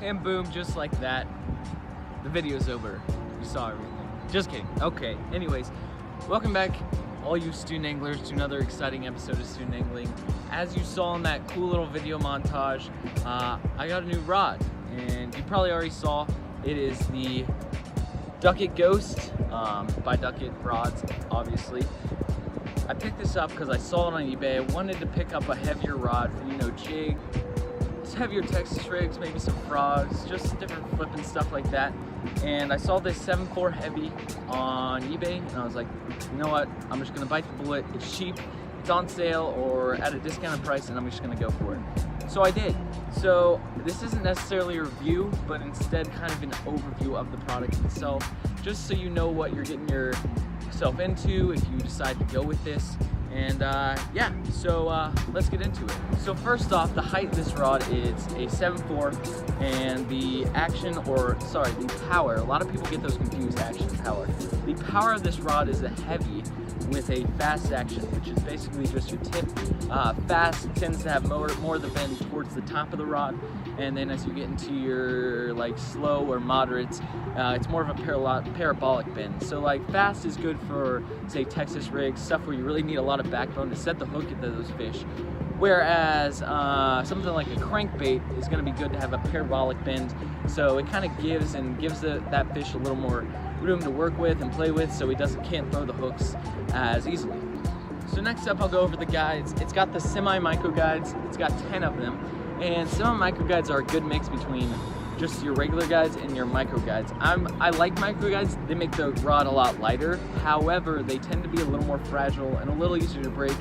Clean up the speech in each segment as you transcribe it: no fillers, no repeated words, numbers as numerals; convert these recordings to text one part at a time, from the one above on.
And boom, just like that, the video's over. You saw everything. Just kidding. Okay, anyways, welcome back, all you student anglers, to another exciting episode of Student Angling. As you saw in that cool little video montage, I got a new rod, and you probably already saw it is the Duckett Ghost by Duckett Rods, obviously. I picked this up because I saw it on eBay. I wanted to pick up a heavier rod for, jig, heavier Texas rigs, maybe some frogs, just different flipping stuff like that. And I saw this 7.4 heavy on eBay, and I was like, you know what, I'm just gonna bite the bullet. It's cheap, it's on sale or at a discounted price, and I'm just gonna go for it. So I did. So this isn't necessarily a review, but instead kind of an overview of the product itself, just so you know what you're getting yourself into if you decide to go with this. And yeah, so let's get into it. So first off, the height of this rod is a 7.4, and the power, a lot of people get those confused, action power. The power of this rod is a heavy with a fast action, which is basically just your tip. Fast tends to have more of the bend towards the top of the rod, and then as you get into your slow or moderates, it's more of a parabolic bend. So fast is good for, say, Texas rigs, stuff where you really need a lot of backbone to set the hook into those fish. Whereas something like a crankbait is going to be good to have a parabolic bend, so it kind of gives that fish a little more room to work with and play with, so he can't throw the hooks as easily. So next up, I'll go over the guides. It's got the semi-micro guides. It's got 10 of them, and semi-micro guides are a good mix between just your regular guides and your micro guides. I like micro guides. They make the rod a lot lighter. However, they tend to be a little more fragile and a little easier to break.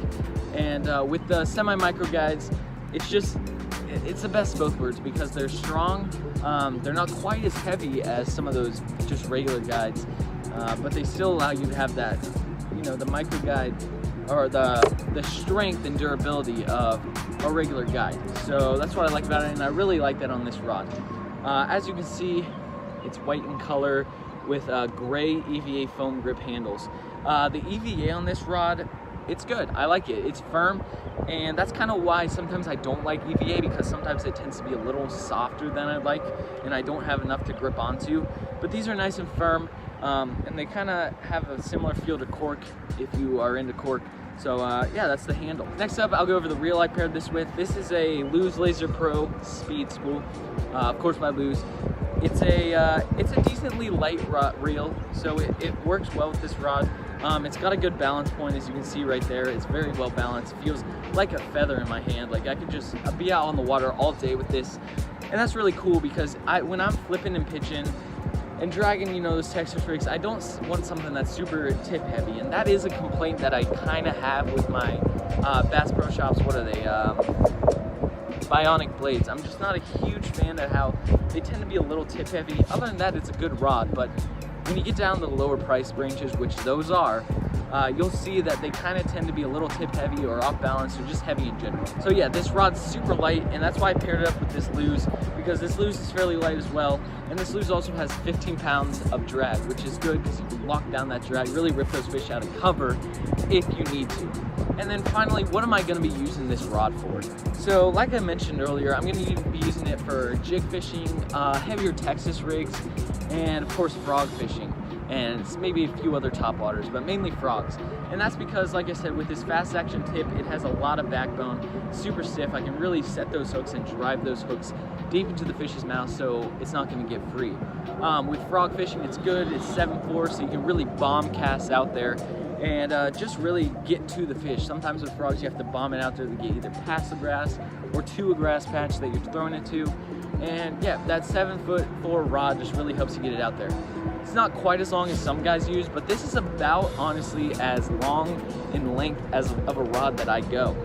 And with the semi-micro guides, it's the best of both worlds because they're strong. They're not quite as heavy as some of those just regular guides, but they still allow you to have that, the micro guide, or the strength and durability of a regular guide. So that's what I like about it, and I really like that on this rod. As you can see, it's white in color with gray EVA foam grip handles. The EVA on this rod, it's good. I like it. It's firm, and that's kind of why sometimes I don't like EVA, because sometimes it tends to be a little softer than I'd like, and I don't have enough to grip onto. But these are nice and firm, and they kind of have a similar feel to cork if you are into cork. So yeah, that's the handle. Next up, I'll go over the reel I paired this with. This is a Lew's Laser Pro Speed Spool, of course by Lew's. It's a decently light reel, so it works well with this rod. It's got a good balance point, as you can see right there. It's very well balanced. It feels like a feather in my hand. I could just be out on the water all day with this, and that's really cool because when I'm flipping and pitching and dragging, those Texas rigs, I don't want something that's super tip heavy, and that is a complaint that I kind of have with my Bass Pro Shops. What are they? Bionic blades. I'm just not a huge fan of how they tend to be a little tip heavy. Other than that, it's a good rod, but when you get down to the lower price ranges, which those are, you'll see that they kind of tend to be a little tip heavy or off balance or just heavy in general. So yeah, this rod's super light, and that's why I paired it up with this Lew's, because this Lew's is fairly light as well, and this Lew's also has 15 pounds of drag, which is good because you can lock down that drag, really rip those fish out of cover if you need to. And then finally, what am I going to be using this rod for? So like I mentioned earlier, I'm going to be using it for jig fishing, heavier Texas rigs, and of course frog fishing, and maybe a few other top waters, but mainly frogs. And that's because, like I said, with this fast action tip, it has a lot of backbone, super stiff. I can really set those hooks and drive those hooks deep into the fish's mouth, so it's not going to get free. With frog fishing, it's good. It's 7.4, so you can really bomb cast out there and just really get to the fish. Sometimes with frogs, you have to bomb it out there to get either past the grass or to a grass patch that you're throwing it to. And yeah, that 7.4 rod just really helps you get it out there. It's not quite as long as some guys use, but this is about, honestly, as long in length of a rod that I go.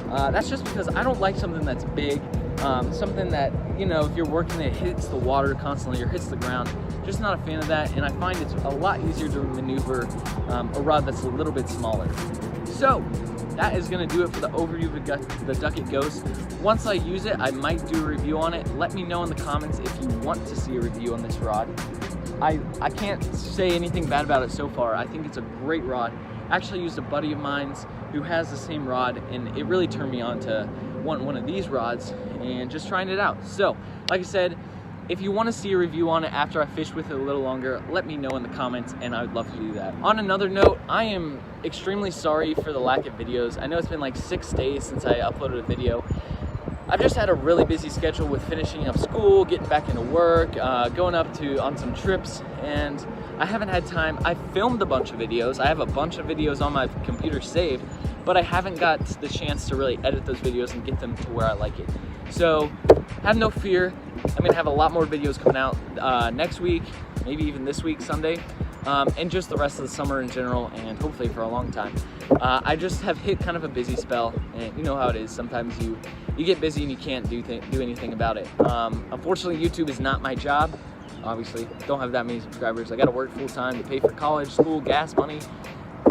That's just because I don't like something that's big, something that, if you're working it hits the water constantly or hits the ground. Just not a fan of that, and I find it's a lot easier to maneuver a rod that's a little bit smaller. So that is going to do it for the overview of the Duckett Ghost. Once I use it, I might do a review on it. Let me know in the comments if you want to see a review on this rod. I can't say anything bad about it so far. I think it's a great rod. I actually used a buddy of mine's who has the same rod, and it really turned me on to want one of these rods and just trying it out. So, like I said, If you want to see a review on it after I fish with it a little longer, let me know in the comments and I would love to do that. On another note, I am extremely sorry for the lack of videos. I know it's been like 6 days since I uploaded a video. I've just had a really busy schedule with finishing up school, getting back into work, going on some trips, and I haven't had time. I filmed a bunch of videos. I have a bunch of videos on my computer saved, but I haven't got the chance to really edit those videos and get them to where I like it. So have no fear. I'm gonna have a lot more videos coming out next week, maybe even this week, Sunday, and just the rest of the summer in general, and hopefully for a long time. I just have hit kind of a busy spell, and you know how it is. Sometimes you get busy and you can't do anything about it. Unfortunately, YouTube is not my job. Obviously, don't have that many subscribers. I gotta work full time to pay for college, school, gas money,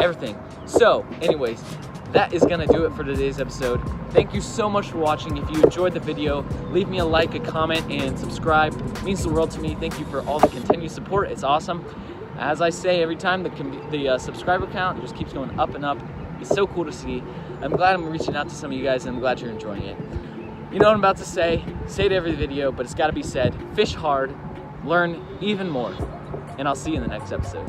everything. So anyways, that is gonna do it for today's episode. Thank you so much for watching. If you enjoyed the video, leave me a like, a comment, and subscribe. It means the world to me. Thank you for all the continued support. It's awesome. As I say every time, the subscriber count just keeps going up and up. It's so cool to see. I'm glad I'm reaching out to some of you guys, and I'm glad you're enjoying it. You know what I'm about to say it every video, but it's gotta be said. Fish hard, learn even more, and I'll see you in the next episode.